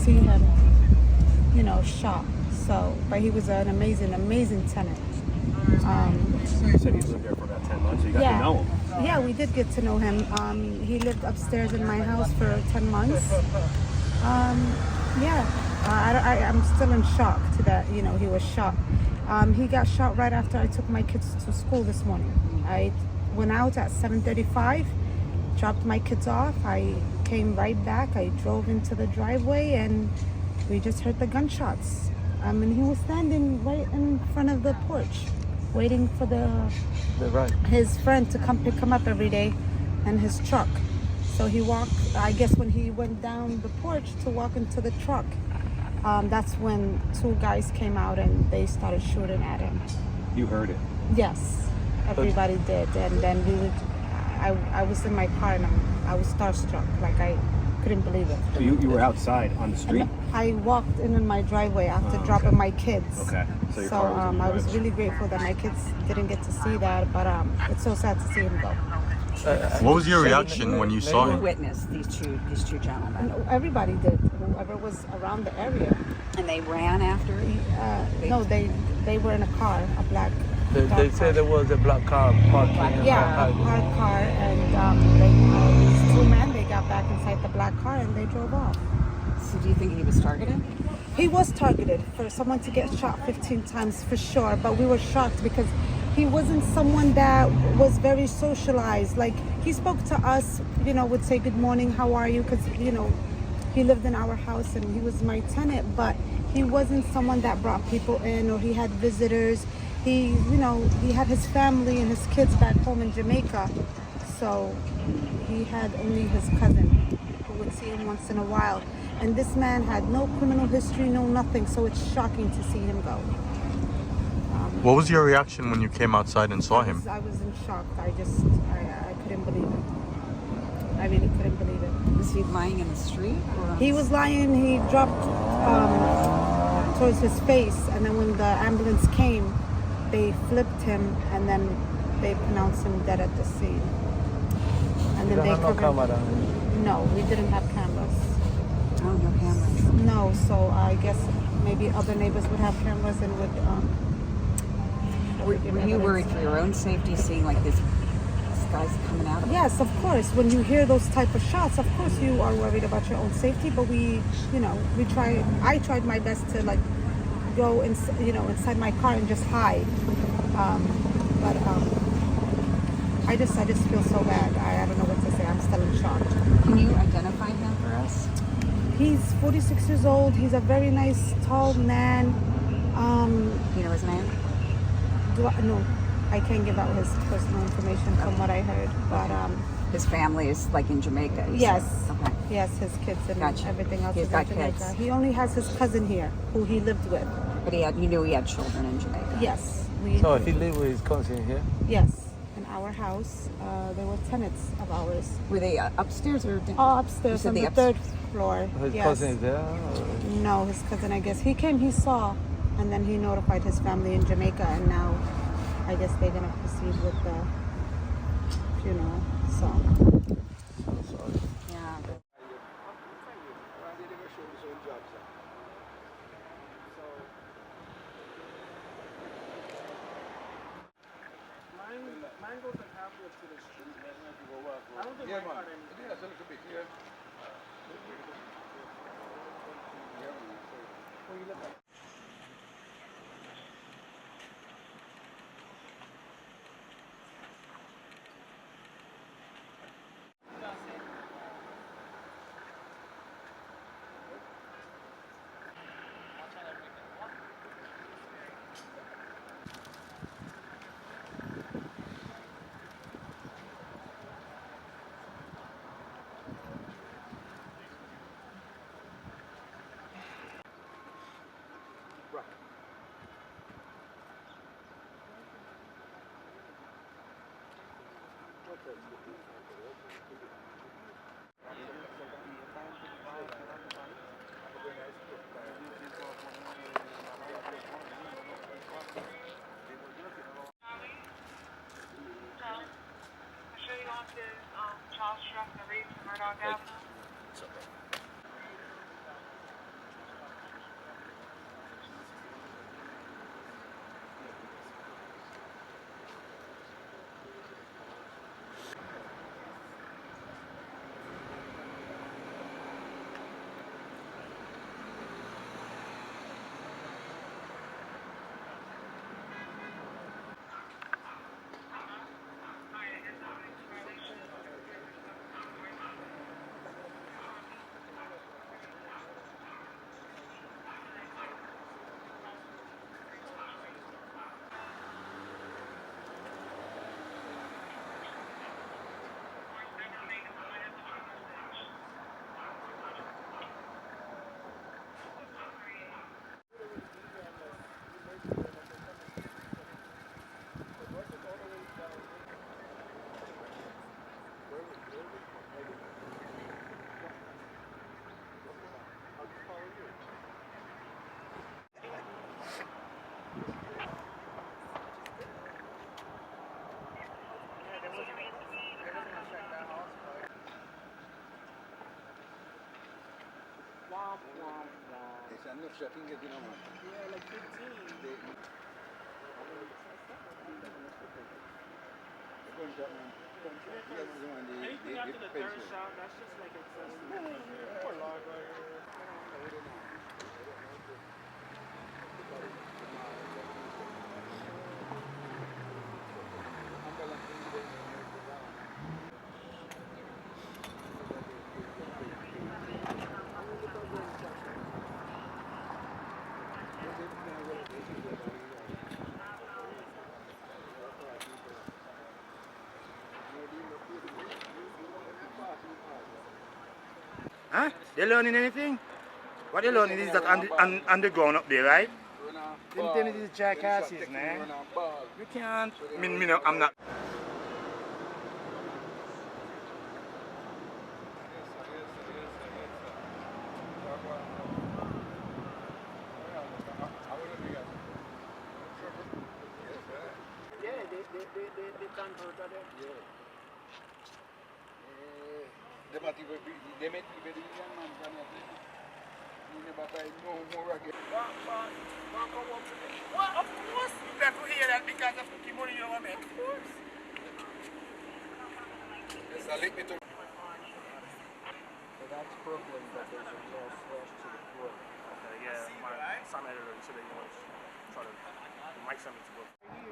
see him, you know, shot. So, but he was an amazing tenant. So you said he lived there for about 10 months, so you got to know him. Yeah, we did get to know him. He lived upstairs in my house for 10 months. I'm still in shock to that, you know, he was shot. He got shot right after I took my kids to school this morning. I went out at 7:35, dropped my kids off. I came right back. I drove into the driveway and we just heard the gunshots. And he was standing right in front of the porch, waiting for his friend to come pick him up every day in his truck. So he walked, I guess when he went down the porch to walk into the truck, that's when two guys came out and they started shooting at him. You heard it? Yes, everybody did. And then I was in my car and I was starstruck, like I couldn't believe it. So you were outside on the street? And I walked in my driveway after dropping my kids. Okay. So your car was in your I was really grateful that my kids didn't get to see that, but it's so sad to see him go. What was your reaction when you saw him? Witnessed these two gentlemen. And everybody did, whoever was around the area. And they ran after it? No, they were in a car, a black They said there was a black car parked. Yeah, a parked car, and these two men, they got back inside the black car and they drove off. So do you think he was targeted? He was targeted for someone to get shot 15 times for sure, but we were shocked because he wasn't someone that was very socialized. Like, he spoke to us, you know, would say, good morning, how are you? Because, you know, he lived in our house and he was my tenant, but he wasn't someone that brought people in or he had visitors. He, you know, he had his family and his kids back home in Jamaica. So he had only his cousin who would see him once in a while. And this man had no criminal history, no nothing. So it's shocking to see him go. What was your reaction when you came outside and saw him? I was in shock. I couldn't believe it. I really couldn't believe it. Was he lying in the street? He was lying. He dropped towards his face. And then when the ambulance came, they flipped him and then they pronounced him dead at the scene. And then they covered. No, we didn't have cameras. Oh, no cameras. No, so I guess maybe other neighbors would have cameras and would. Were you worried for your own safety, seeing like this guy's coming out? Yes, of course. When you hear those type of shots, of course you are worried about your own safety. But I tried my best to like go inside my car and just hide. I just feel so bad. I don't know what to say. I'm still in shock. Can you identify him for us? He's 46 years old. He's a very nice, tall man. You know his name? No, I can't give out his personal information from what I heard. But his family is like in Jamaica. Yes. Okay. Yes, his kids and everything else He's is got in Jamaica. kids. He only has his cousin here, who he lived with. But you knew he had children in Jamaica. Yes. So he lived with his cousin here? Yes, in our house. They were tenants of ours. Were they upstairs or down? Oh, upstairs on the third floor. His cousin is there? No, his cousin, I guess. He came, he saw, and then he notified his family in Jamaica, and now I guess they're going to proceed with the funeral. So. Sorry. Yeah. Mangoes and half-lips to the street. I don't think Yeah, my man. car Yeah, that's a little bit, yeah. When you look at Charles Struck and Reed from Murdoch Avenue. It's enough shot in getting a man. Yeah, like 15. Anything after the third shot, that's just like excessive. Poor Lord right here. Huh? They learning anything? What they learning is that on the ground up there, right? Them things is jackasses, man. You can't. I'm not. Yeah, they converted it. Yeah. They make even the young man can have it. You never buy no more again. Well, of course, you have to hear that because of the money you want to make. Of course. Yes, I like me to. So that's Brooklyn, but there's a little slash to the floor. Okay, yeah, my son editor said he wants to try to mic something to Brooklyn.